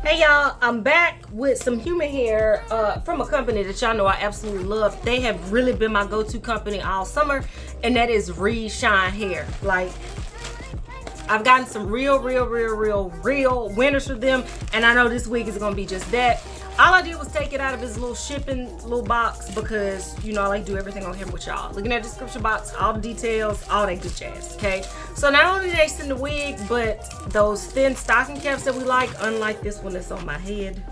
Hey y'all, I'm back with some human hair from a company that y'all know I absolutely love. They have really been my go-to company all summer, and that is Reshine Hair. Like, I've gotten some real winners for them, and I know this week is gonna be just that. All I did was take it out of his little shipping little box because, you know, I like to do everything on here with y'all. Looking at the description box, all the details, all that good jazz, okay? So not only did they send the wig, but those thin stocking caps that we like, unlike this one that's on my head.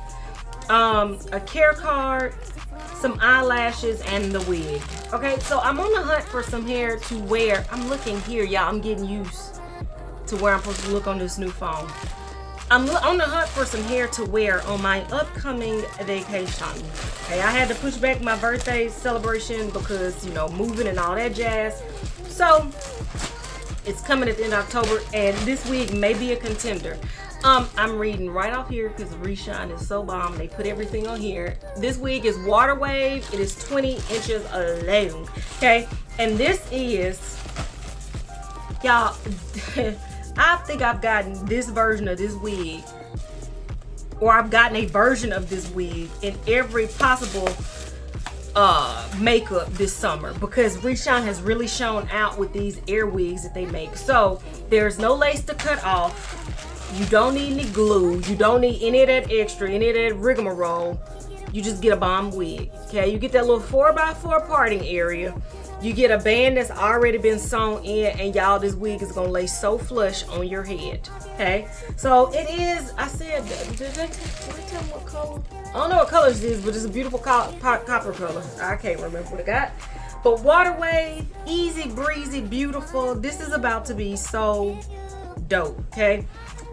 A care card, some eyelashes, and the wig. Okay, so I'm on the hunt for some hair to wear. I'm looking here, y'all. I'm getting used to where I'm supposed to look on this new phone. I'm on the hunt for some hair to wear on my upcoming vacation. Okay, I had to push back my birthday celebration because, you know, moving and all that jazz. So it's coming at the end of October, and this wig may be a contender. I'm reading right off here because Reshine is so bomb. They put everything on here. This wig is water wave. It is 20 inches long. Okay, and this is, y'all. I think I've gotten this version of this wig, or I've gotten a version of this wig in every possible makeup this summer, because Reshine has really shown out with these air wigs that they make. So there's no lace to cut off. You don't need any glue. You don't need any of that extra, any of that rigmarole. You just get a bomb wig. Okay, you get that little 4x4 parting area. You get a band that's already been sewn in, and y'all, this wig is gonna lay so flush on your head. Okay, so it is, I said, did I tell them what color? I don't know what color this is, but it's a beautiful copper color. I can't remember what I got. But water wave, easy breezy, beautiful. This is about to be so dope. Okay,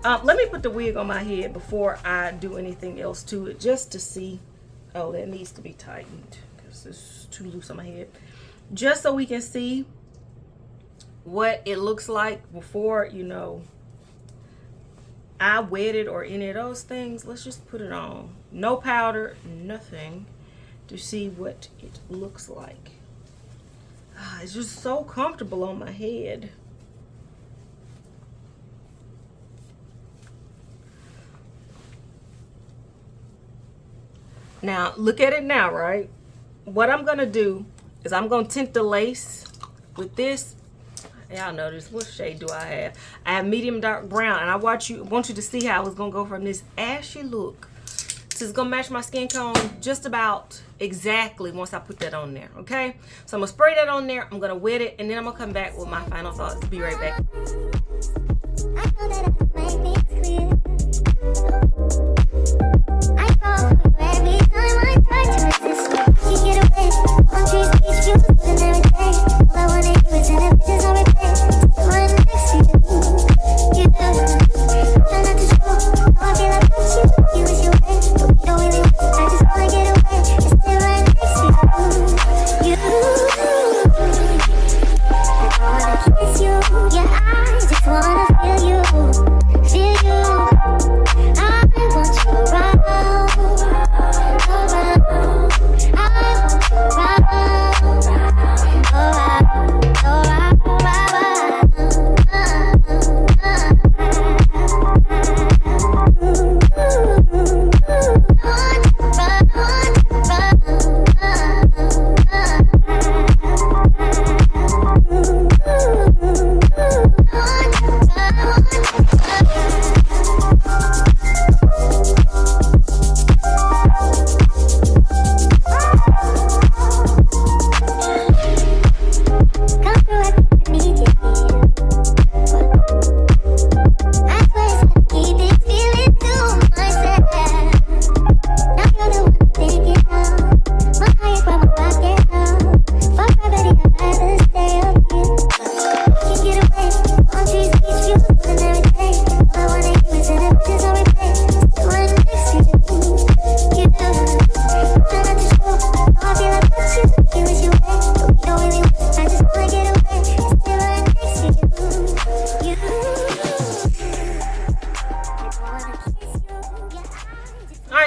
let me put the wig on my head before I do anything else to it, just to see. Oh, that needs to be tightened because it's too loose on my head. Just so we can see what it looks like before, you know, I wet it or any of those things. Let's just put it on. No powder, nothing, to see what it looks like. It's just so comfortable on my head. Now, look at it now, right? What I'm gonna do is I'm gonna tint the lace with this. Y'all know this. What shade do I have? I have medium dark brown, and I want you to see how it's gonna go from this ashy look to it's gonna match my skin tone just about exactly once I put that on there. Okay, so I'm gonna spray that on there. I'm gonna wet it, and then I'm gonna come back with my final thoughts. Be right back.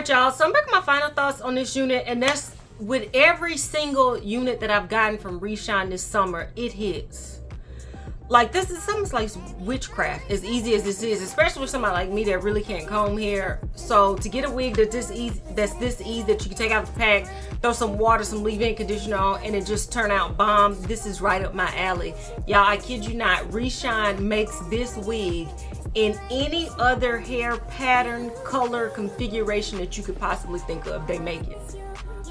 Y'all, so I'm back with my final thoughts on this unit, and that's with every single unit that I've gotten from Reshine this summer, it hits. Like, this is almost like witchcraft, as easy as this is, especially with somebody like me that really can't comb hair. So to get a wig that's this easy, that you can take out the pack, throw some water, some leave-in conditioner on, and it just turn out bomb, this is right up my alley. Y'all, I kid you not, Reshine makes this wig in any other hair pattern, color, configuration that you could possibly think of. They make it.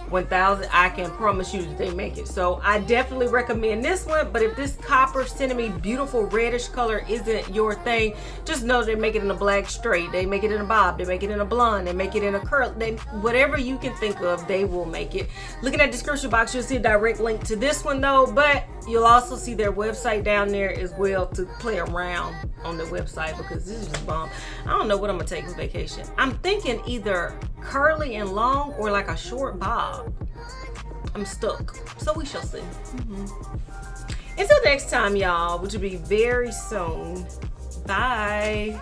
1000, I can promise you that they make it. So I definitely recommend this one. But if this copper cinnamon beautiful reddish color isn't your thing, just know they make it in a black straight, they make it in a bob, they make it in a blonde, they make it in a curl, whatever you can think of, they will make it. Looking at the description box, you'll see a direct link to this one though, but you'll also see their website down there as well to play around on the website, because this is just bomb. I don't know what I'm gonna take on vacation. I'm thinking either curly and long or like a short bob. I'm stuck, so we shall see. Until next time, y'all, which will be very soon. Bye.